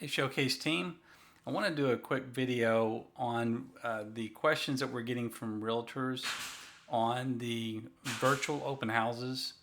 Hey Showcase team, I want to do a quick video on the questions that we're getting from realtors on the virtual open houses.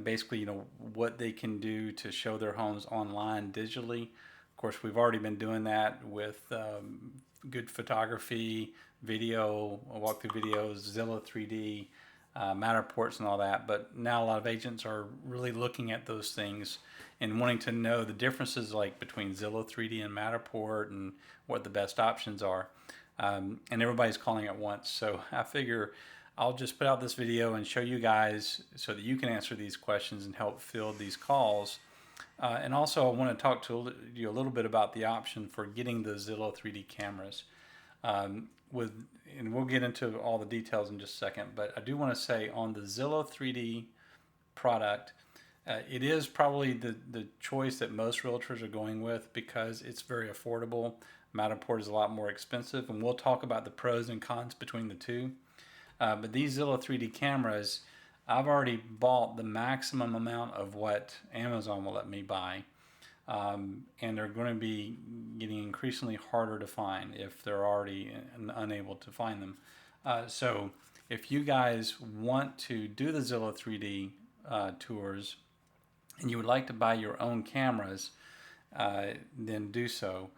Basically, what they can do to show their homes online digitally. Of course, we've already been doing that with good photography, video, walkthrough videos, Zillow 3D, Matterports and all that. But now a lot of agents are really looking at those things and wanting to know the differences like between Zillow 3D and Matterport and what the best options are. And everybody's calling at once. So I figure I'll just put out this video and show you guys so that you can answer these questions and help field these calls. And also I want to talk to you a little bit about the option for getting the Zillow 3D cameras. And we'll get into all the details in just a second, but I do want to say on the Zillow 3D product, it is probably the choice that most realtors are going with because it's very affordable. Matterport is a lot more expensive, and we'll talk about the pros and cons between the two. But these Zillow 3D cameras, I've already bought the maximum amount of what Amazon will let me buy. And they're going to be getting increasingly harder to find if they're already unable to find them. So if you guys want to do the Zillow 3D tours and you would like to buy your own cameras, then do so.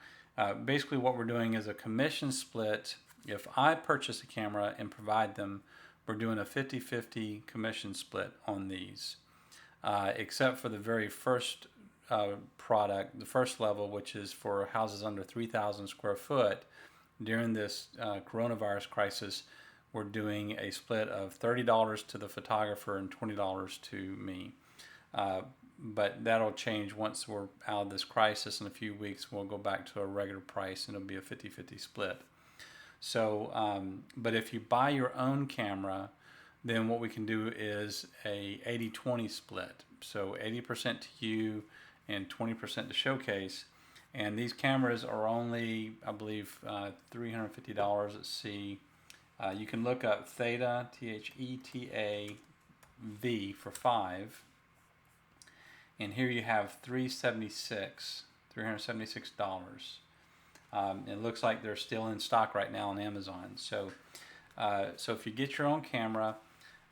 Basically what we're doing is a commission split. If I purchase a camera and provide them, we're doing a 50-50 commission split on these, except for the very first product, the first level, which is for houses under 3,000 square foot. During this coronavirus crisis, we're doing a split of $30 to the photographer and $20 to me. But that'll change once we're out of this crisis. In a few weeks, we'll go back to a regular price and it'll be a 50-50 split. So, but if you buy your own camera, then what we can do is a 80-20 split. So 80% to you and 20% to Showcase. And these cameras are only, I believe, $350. Let's see. You can look up Theta, Theta-V for 5. And here you have $376. It looks like they're still in stock right now on Amazon. So, so if you get your own camera,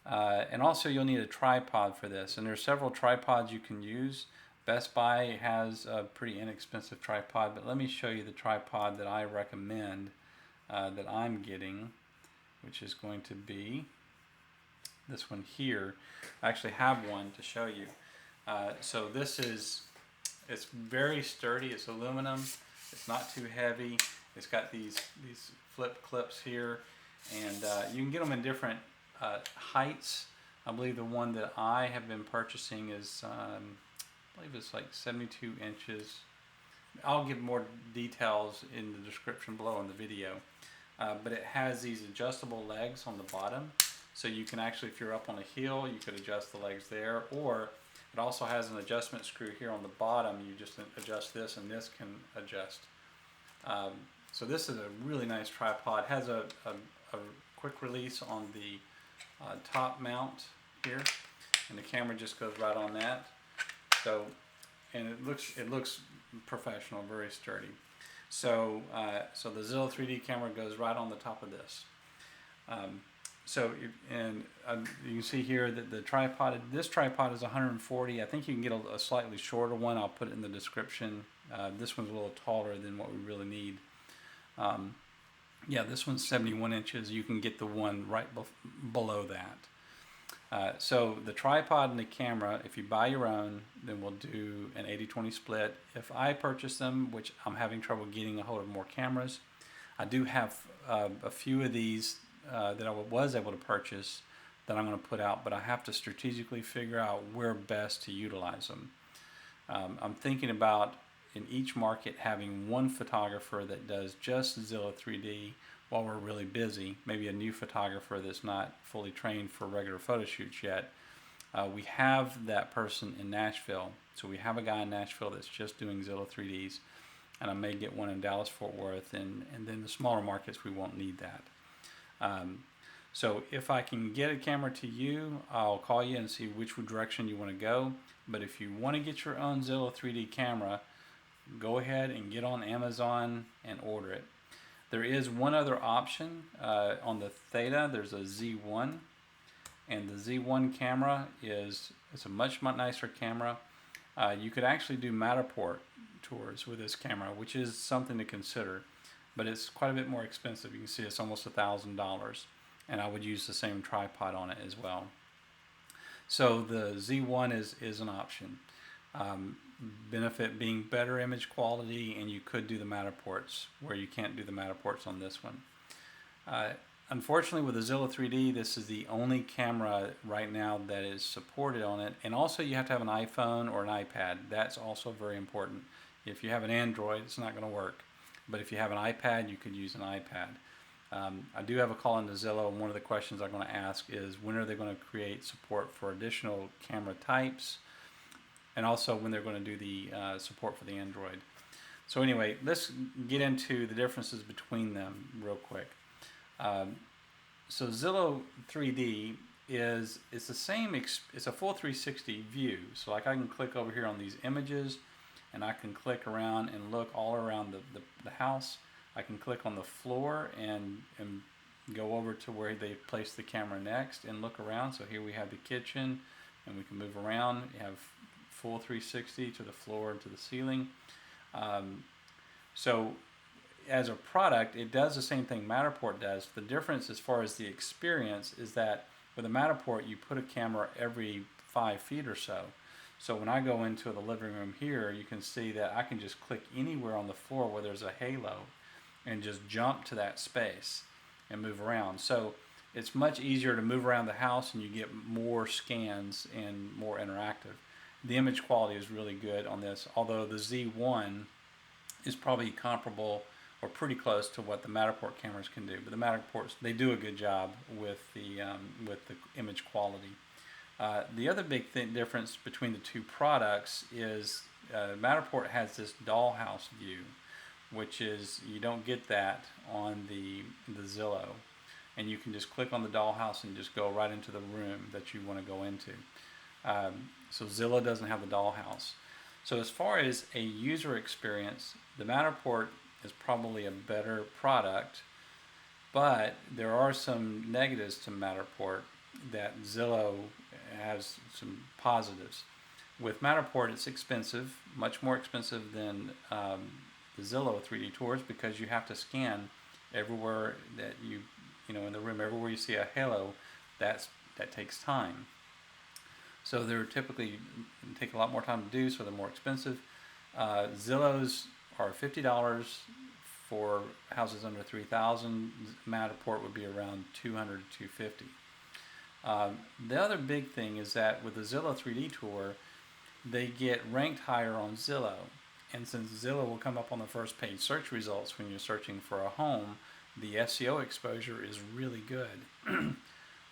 and also you'll need a tripod for this. And there's several tripods you can use. Best Buy has a pretty inexpensive tripod, but let me show you the tripod that I recommend that I'm getting, which is going to be this one here. I actually have one to show you. So this is, it's very sturdy. It's aluminum. It's not too heavy. It's got these flip clips here, and you can get them in different heights. I believe the one that I have been purchasing is I believe it's like 72 inches. I'll give more details in the description below in the video. But it has these adjustable legs on the bottom. So you can actually, if you're up on a hill, you could adjust the legs there. Or it also has an adjustment screw here on the bottom. You just adjust this and this can adjust. So this is a really nice tripod. It has a quick release on the top mount here. And the camera just goes right on that. So, and it looks professional, very sturdy. So, so the Zillow 3D camera goes right on the top of this. You can see here that the tripod, this tripod is 140. I think you can get a slightly shorter one. I'll put it in the description. This one's a little taller than what we really need. Yeah, this one's 71 inches. You can get the one right below that. So the tripod and the camera, if you buy your own, then we'll do an 80-20 split. If I purchase them, which I'm having trouble getting a hold of more cameras, I do have a few of these that I was able to purchase that I'm going to put out, but I have to strategically figure out where best to utilize them. I'm thinking about in each market having one photographer that does just Zillow 3D while we're really busy, maybe a new photographer that's not fully trained for regular photo shoots yet. We have that person in Nashville. So we have a guy in Nashville that's just doing Zillow 3Ds, and I may get one in Dallas, Fort Worth, and then the smaller markets we won't need that. So if I can get a camera to you, I'll call you and see which direction you want to go. But if you want to get your own Zillow 3D camera, go ahead and get on Amazon and order it. There is one other option on the Theta. There's a Z1, and the Z1 camera it's a much nicer camera. You could actually do Matterport tours with this camera, which is something to consider, but it's quite a bit more expensive. You can see it's almost $1,000, and I would use the same tripod on it as well. So the Z1 is an option. Benefit being better image quality, and you could do the Matterports where you can't do the Matterports on this one. Unfortunately, with the Zilla 3D, this is the only camera right now that is supported on it, and also you have to have an iPhone or an iPad. That's also very important. If you have an Android, it's not going to work, but if you have an iPad, you could use an iPad. I do have a call into Zillow, and one of the questions I'm going to ask is when are they going to create support for additional camera types, and also when they're going to do the support for the Android. So anyway, let's get into the differences between them real quick. So Zillow 3D it's the same, it's a full 360 view. So like I can click over here on these images, and I can click around and look all around the house. I can click on the floor and go over to where they place the camera next and look around. So here we have the kitchen, and we can move around. You have full 360 to the floor and to the ceiling. So as a product, it does the same thing Matterport does. The difference as far as the experience is that with a Matterport, you put a camera every 5 feet or so. So when I go into the living room here, you can see that I can just click anywhere on the floor where there's a halo and just jump to that space and move around. So it's much easier to move around the house, and you get more scans and more interactive. The image quality is really good on this, although the Z1 is probably comparable or pretty close to what the Matterport cameras can do. But the Matterports, they do a good job with the image quality. The other big difference between the two products is Matterport has this dollhouse view, which is, you don't get that on the Zillow. And you can just click on the dollhouse and just go right into the room that you want to go into. So Zillow doesn't have the dollhouse. So as far as a user experience, the Matterport is probably a better product, but there are some negatives to Matterport that Zillow has some positives. With Matterport, it's expensive, much more expensive than the Zillow 3D tours, because you have to scan everywhere that you know in the room. Everywhere you see a halo, that takes time. So they're typically take a lot more time to do, so they're more expensive. Zillow's are $50 for houses under 3,000. Matterport would be around $200 to $250. The other big thing is that with the Zillow 3D tour, they get ranked higher on Zillow. And since Zillow will come up on the first page search results when you're searching for a home, the SEO exposure is really good.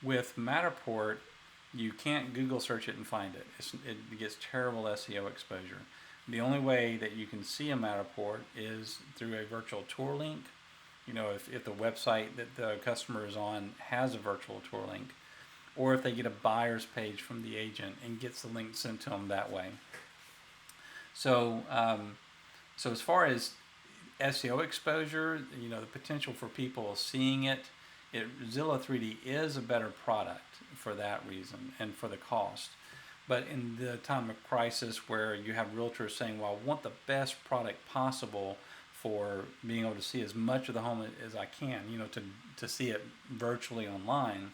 With Matterport, you can't Google search it and find it. It gets terrible SEO exposure. The only way that you can see a Matterport is through a virtual tour link. You know, if the website that the customer is on has a virtual tour link, or if they get a buyer's page from the agent and gets the link sent to them that way. So, so as far as SEO exposure, you know, the potential for people seeing it, Zillow 3D is a better product for that reason and for the cost. But in the time of crisis where you have realtors saying, well, I want the best product possible for being able to see as much of the home as I can, you know, to see it virtually online,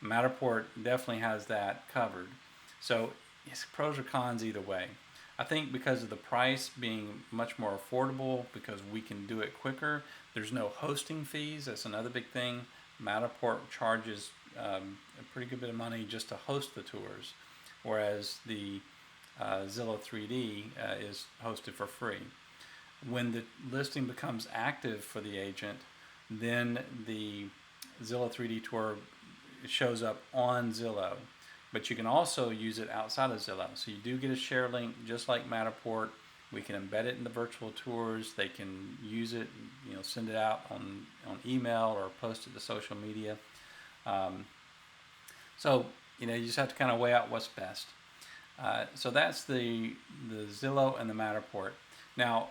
Matterport definitely has that covered. So it's pros or cons either way. I think because of the price being much more affordable, because we can do it quicker, there's no hosting fees. That's another big thing. Matterport charges a pretty good bit of money just to host the tours, whereas the Zillow 3D is hosted for free. When the listing becomes active for the agent, then the Zillow 3D tour shows up on Zillow, but you can also use it outside of Zillow. So you do get a share link just like Matterport. We can embed it in the virtual tours. They can use it, you know, send it out on email or post it to social media. So, you know, you just have to kind of weigh out what's best. So that's the Zillow and the Matterport. Now,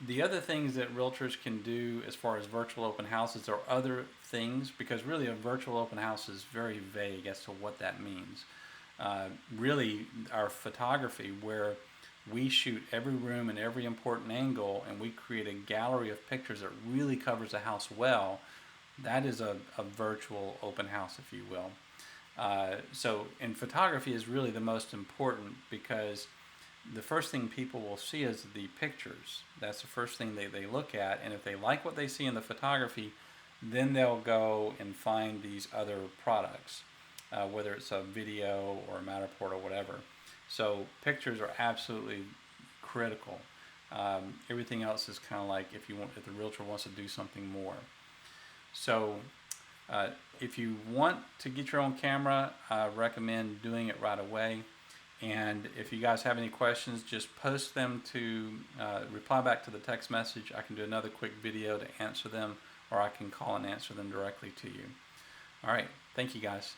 the other things that realtors can do as far as virtual open houses are other things, because really a virtual open house is very vague as to what that means. Really, our photography, where we shoot every room and every important angle and we create a gallery of pictures that really covers the house well, that is a virtual open house, if you will. So, and photography is really the most important, because the first thing people will see is the pictures. That's the first thing they look at, and if they like what they see in the photography, then they'll go and find these other products, whether it's a video or a Matterport or whatever. So pictures are absolutely critical. Everything else is kind of like if the realtor wants to do something more. So if you want to get your own camera, I recommend doing it right away. And if you guys have any questions, just post them to reply back to the text message. I can do another quick video to answer them, or I can call and answer them directly to you. All right. Thank you, guys.